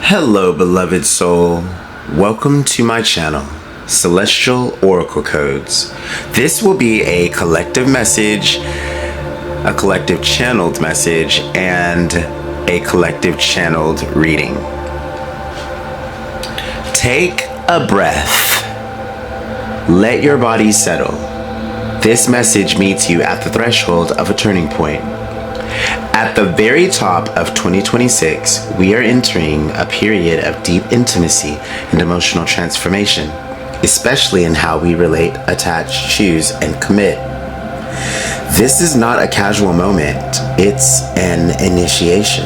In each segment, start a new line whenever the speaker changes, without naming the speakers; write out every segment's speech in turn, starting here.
Hello, beloved soul. Welcome to my channel, Celestial Oracle Codes. This will be a collective message, a collective channeled message, and a collective channeled reading. Take a breath. Let your body settle. This message meets you at the threshold of a turning point. At the very top of 2026, we are entering a period of deep intimacy and emotional transformation, especially in how we relate, attach, choose, and commit. This is not a casual moment, it's an initiation.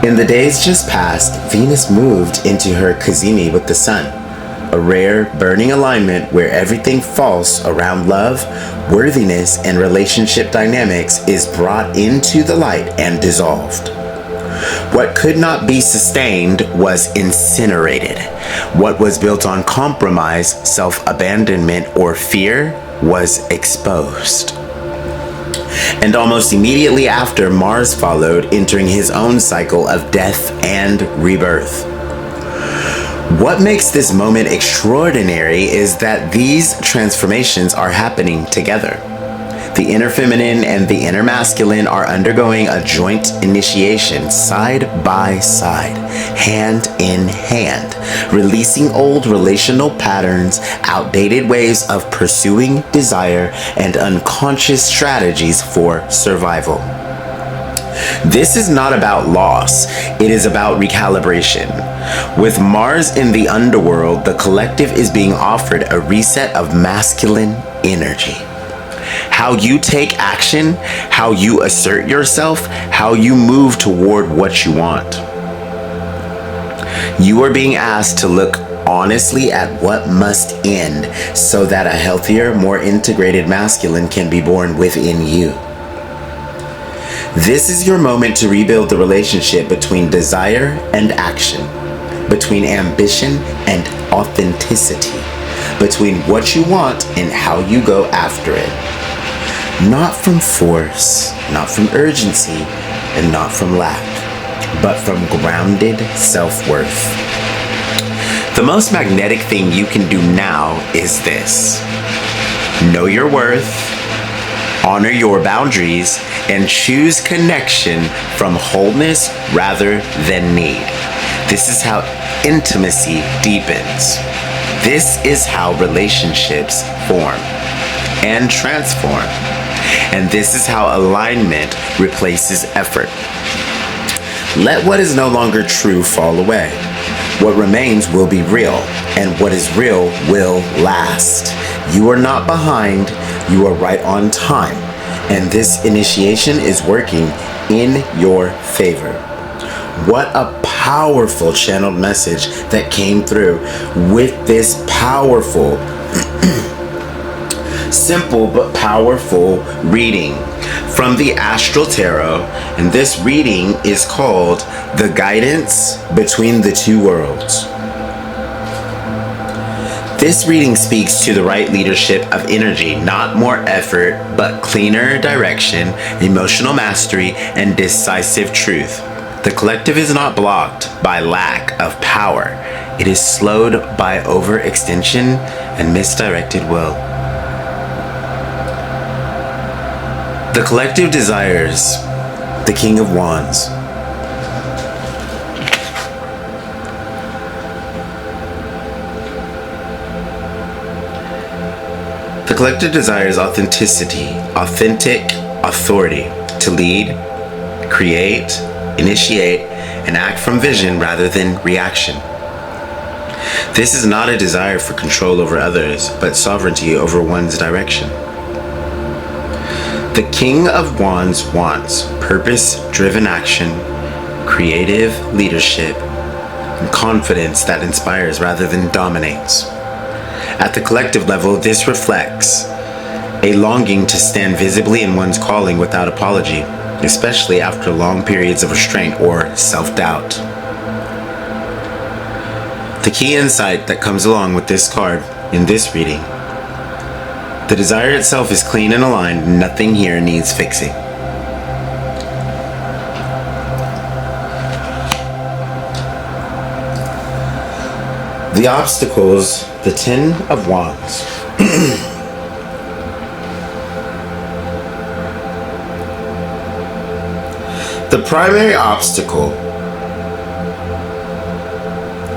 In the days just past, Venus moved into her Cazimi with the Sun, a rare, burning alignment where everything false around love, worthiness, and relationship dynamics is brought into the light and dissolved. What could not be sustained was incinerated. What was built on compromise, self-abandonment, or fear was exposed. And almost immediately after, Mars followed, entering his own cycle of death and rebirth. What makes this moment extraordinary is that these transformations are happening together. The inner feminine and the inner masculine are undergoing a joint initiation, side by side, hand in hand, releasing old relational patterns, outdated ways of pursuing desire, and unconscious strategies for survival. This is not about loss, it is about recalibration. With Mars in the underworld, the collective is being offered a reset of masculine energy. How you take action, how you assert yourself, how you move toward what you want. You are being asked to look honestly at what must end so that a healthier, more integrated masculine can be born within you. This is your moment to rebuild the relationship between desire and action, between ambition and authenticity, between what you want and how you go after it. Not from force, not from urgency, and not from lack, but from grounded self-worth. The most magnetic thing you can do now is this: know your worth, honor your boundaries, and choose connection from wholeness rather than need. This is how intimacy deepens. This is how relationships form and transform. And this is how alignment replaces effort. Let what is no longer true fall away. What remains will be real, and what is real will last. You are not behind, you are right on time. And this initiation is working in your favor. What a powerful channeled message that came through with this powerful, simple but powerful reading from the Astral Tarot. And this reading is called The Guidance Between the Two Worlds. This reading speaks to the right leadership of energy, not more effort, but cleaner direction, emotional mastery, and decisive truth. The collective is not blocked by lack of power. It is slowed by overextension and misdirected will. The collective desires the King of Wands. The collective desires authenticity, authentic authority to lead, create, initiate, and act from vision rather than reaction. This is not a desire for control over others, but sovereignty over one's direction. The King of Wands wants purpose-driven action, creative leadership, and confidence that inspires rather than dominates. At the collective level, this reflects a longing to stand visibly in one's calling without apology, especially after long periods of restraint or self-doubt. The key insight that comes along with this card in this reading: the desire itself is clean and aligned, nothing here needs fixing. The obstacles, the Ten of Wands. The primary obstacle,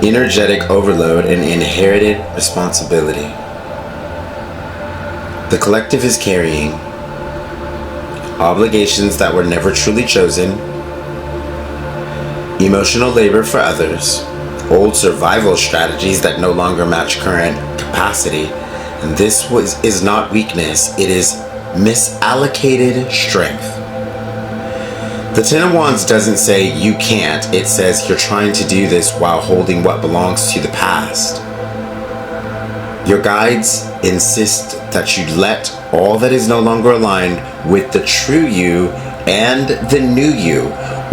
energetic overload and inherited responsibility. The collective is carrying obligations that were never truly chosen, emotional labor for others, old survival strategies that no longer match current capacity. And this is not weakness, it is misallocated strength. The Ten of Wands doesn't say you can't, it says you're trying to do this while holding what belongs to the past. Your guides insist that you let all that is no longer aligned with the true you and the new you,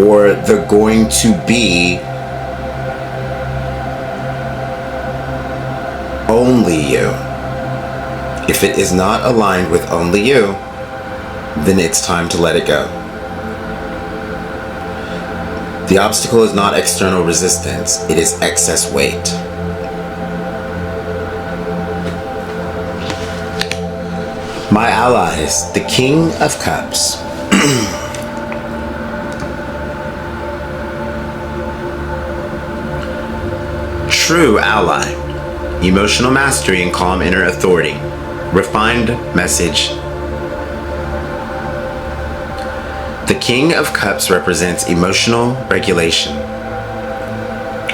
or the going to be only you. If it is not aligned with only you, then it's time to let it go. The obstacle is not external resistance, it is excess weight. My allies, the King of Cups. True ally, emotional mastery and calm inner authority. Refined message. The King of Cups represents emotional regulation,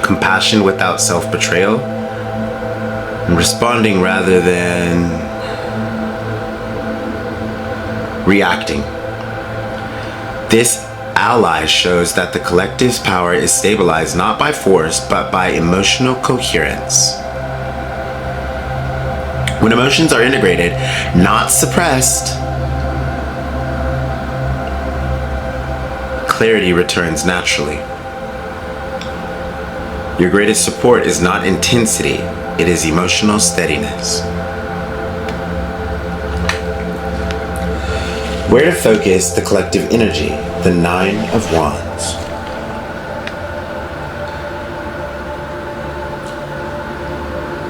compassion without self-betrayal, and responding rather than reacting. This ally shows that the collective's power is stabilized not by force, but by emotional coherence. When emotions are integrated, not suppressed, clarity returns naturally. Your greatest support is not intensity, it is emotional steadiness. Where to focus the collective energy? The Nine of Wands.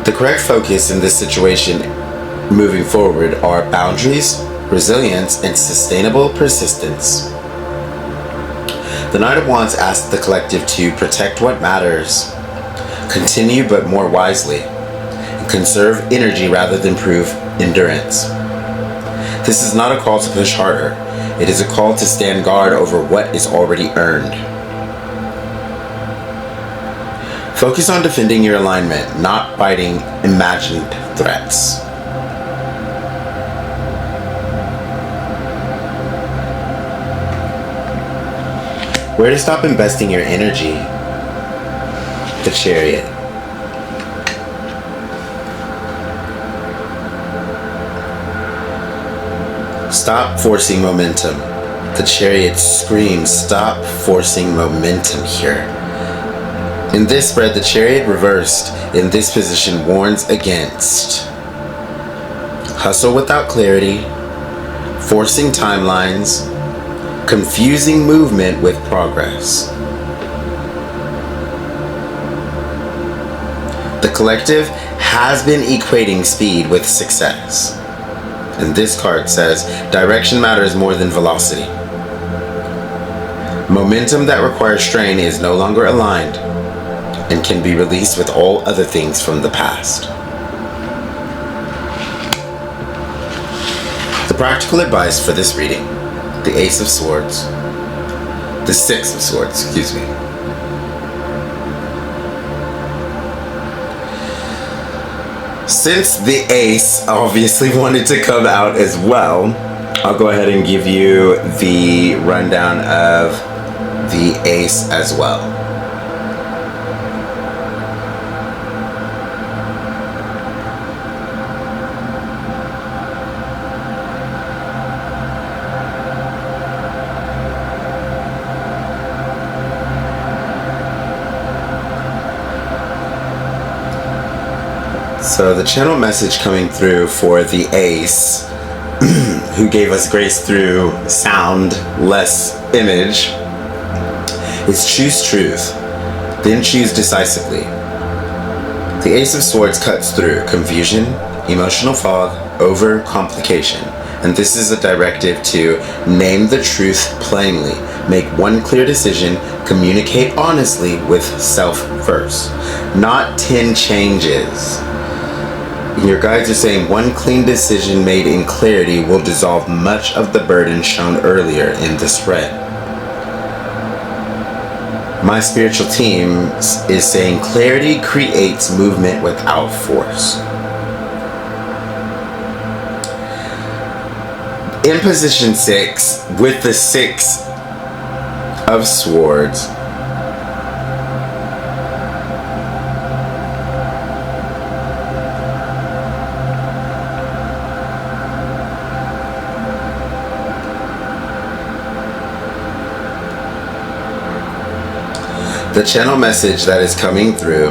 The correct focus in this situation moving forward are boundaries, resilience, and sustainable persistence. The Knight of Wands asks the collective to protect what matters, continue but more wisely, and conserve energy rather than prove endurance. This is not a call to push harder. It is a call to stand guard over what is already earned. Focus on defending your alignment, not fighting imagined threats. Where to stop investing your energy? The Chariot. Stop forcing momentum. The Chariot screams, stop forcing momentum here. In this spread, the Chariot reversed in this position warns against hustle without clarity, forcing timelines, confusing movement with progress. The collective has been equating speed with success. And this card says, direction matters more than velocity. Momentum that requires strain is no longer aligned and can be released with all other things from the past. The practical advice for this reading: the Ace of Swords, the Six of Swords, excuse me. Since the Ace obviously wanted to come out as well, I'll go ahead and give you the rundown of the Ace as well. So the channel message coming through for the Ace, who gave us grace through sound, less image, is choose truth, then choose decisively. The Ace of Swords cuts through confusion, emotional fog, overcomplication. And this is a directive to name the truth plainly, make one clear decision, communicate honestly with self first. Not 10 changes. Your guides are saying one clean decision made in clarity will dissolve much of the burden shown earlier in the spread. My spiritual team is saying clarity creates movement without force. In position 6, with the 6 of Swords, the channel message that is coming through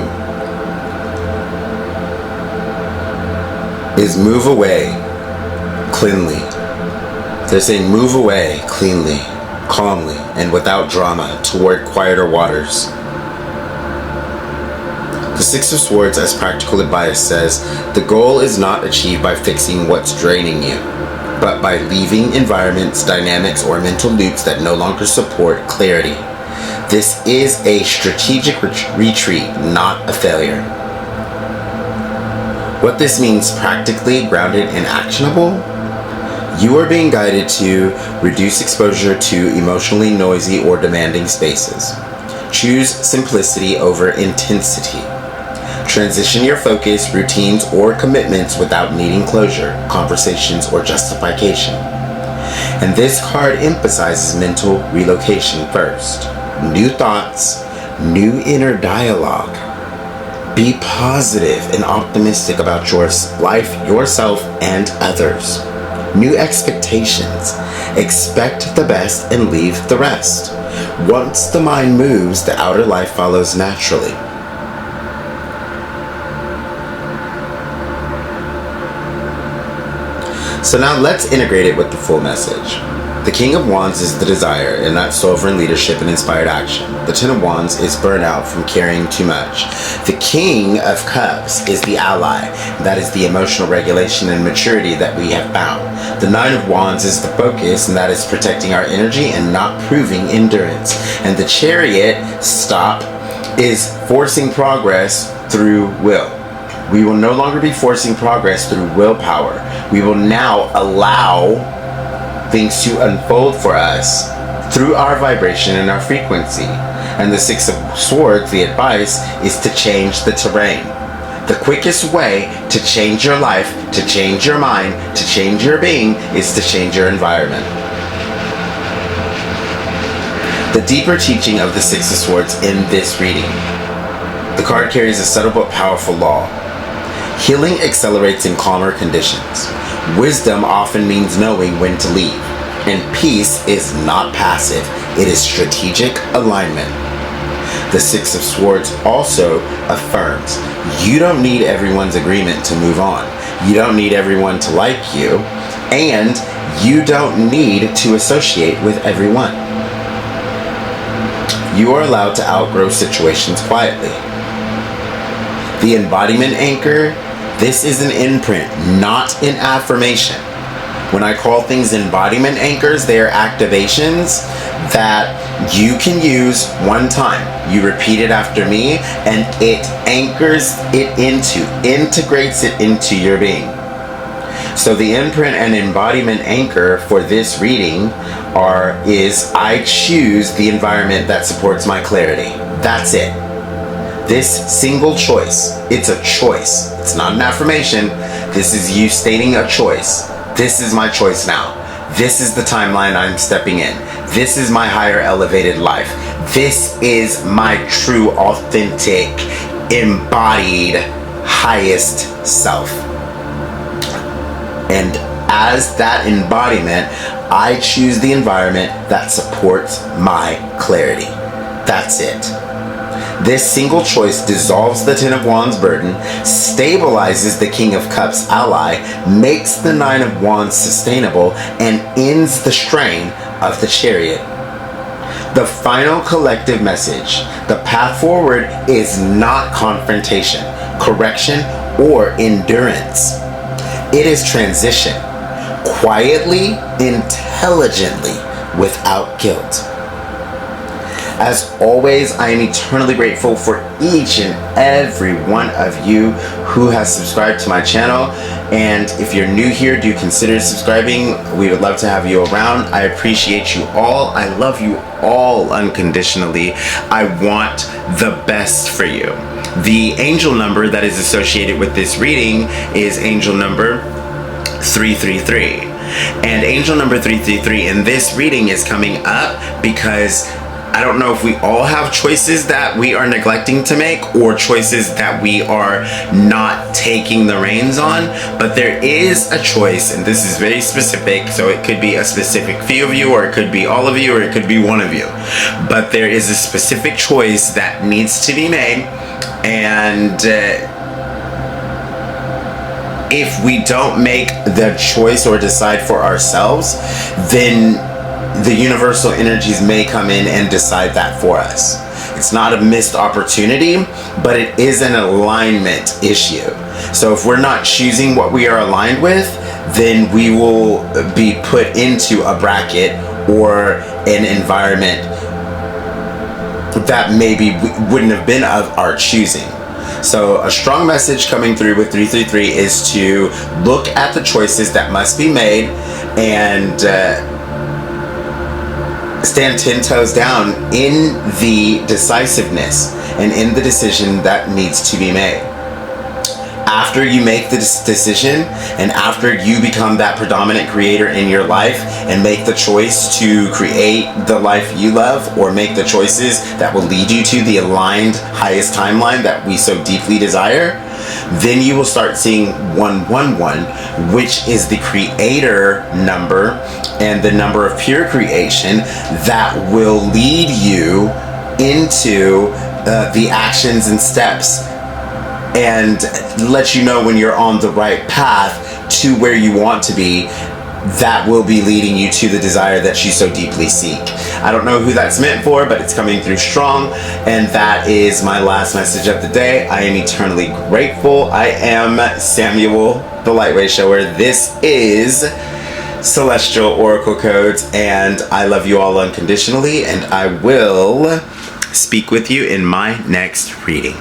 is move away cleanly. They're saying move away cleanly, calmly, and without drama toward quieter waters. The Six of Swords, as practical advice, says the goal is not achieved by fixing what's draining you, but by leaving environments, dynamics, or mental loops that no longer support clarity. This is a strategic retreat, not a failure. What this means practically, grounded and actionable: you are being guided to reduce exposure to emotionally noisy or demanding spaces. Choose simplicity over intensity. Transition your focus, routines, or commitments without needing closure, conversations, or justification. And this card emphasizes mental relocation first. New thoughts, new inner dialogue. Be positive and optimistic about your life, yourself, and others. New expectations. Expect the best and leave the rest. Once the mind moves, the outer life follows naturally. So now let's integrate it with the full message. The King of Wands is the desire, and that's sovereign leadership and inspired action. The Ten of Wands is burnout from carrying too much. The King of Cups is the ally. That is the emotional regulation and maturity that we have found. The Nine of Wands is the focus, and that is protecting our energy and not proving endurance. And the Chariot, stop, is forcing progress through will. We will no longer be forcing progress through willpower. We will now allow things to unfold for us through our vibration and our frequency. And the Six of Swords, the advice, is to change the terrain. The quickest way to change your life, to change your mind, to change your being, is to change your environment. The deeper teaching of the Six of Swords in this reading. The card carries a subtle but powerful law. Healing accelerates in calmer conditions. Wisdom often means knowing when to leave. And peace is not passive, it is strategic alignment. The Six of Swords also affirms you don't need everyone's agreement to move on. You don't need everyone to like you. And you don't need to associate with everyone. You are allowed to outgrow situations quietly. The embodiment anchor. This is an imprint, not an affirmation. When I call things embodiment anchors, they are activations that you can use one time. You repeat it after me, and it anchors it integrates it into your being. So the imprint and embodiment anchor for this reading is I choose the environment that supports my clarity. That's it. This single choice, it's a choice. It's not an affirmation. This is you stating a choice. This is my choice now. This is the timeline I'm stepping in. This is my higher elevated life. This is my true, authentic, embodied, highest self. And as that embodiment, I choose the environment that supports my clarity. That's it. This single choice dissolves the Ten of Wands burden, stabilizes the King of Cups ally, makes the Nine of Wands sustainable, and ends the strain of the Chariot. The final collective message, the path forward, is not confrontation, correction, or endurance. It is transition, quietly, intelligently, without guilt. As always, I am eternally grateful for each and every one of you who has subscribed to my channel. And if you're new here, do consider subscribing. We would love to have you around. I appreciate you all. I love you all unconditionally. I want the best for you. The angel number that is associated with this reading is angel number 333. And angel number 333 in this reading is coming up because I don't know if we all have choices that we are neglecting to make or choices that we are not taking the reins on, but there is a choice, and this is very specific, so it could be a specific few of you, or it could be all of you, or it could be one of you, but there is a specific choice that needs to be made, and if we don't make the choice or decide for ourselves, then the universal energies may come in and decide that for us. It's not a missed opportunity, but it is an alignment issue. So if we're not choosing what we are aligned with, then we will be put into a bracket or an environment that maybe wouldn't have been of our choosing. So a strong message coming through with 333 is to look at the choices that must be made and stand 10 toes down in the decisiveness and in the decision that needs to be made. After you make this decision and after you become that predominant creator in your life and make the choice to create the life you love, or make the choices that will lead you to the aligned highest timeline that we so deeply desire, then you will start seeing 111, which is the creator number and the number of pure creation that will lead you into the actions and steps and let you know when you're on the right path to where you want to be, that will be leading you to the desire that you so deeply seek. I don't know who that's meant for, but it's coming through strong, and that is my last message of the day. I am eternally grateful. I am Samuel, the Lightweight Shower. This is Celestial Oracle Codes, and I love you all unconditionally, and I will speak with you in my next reading.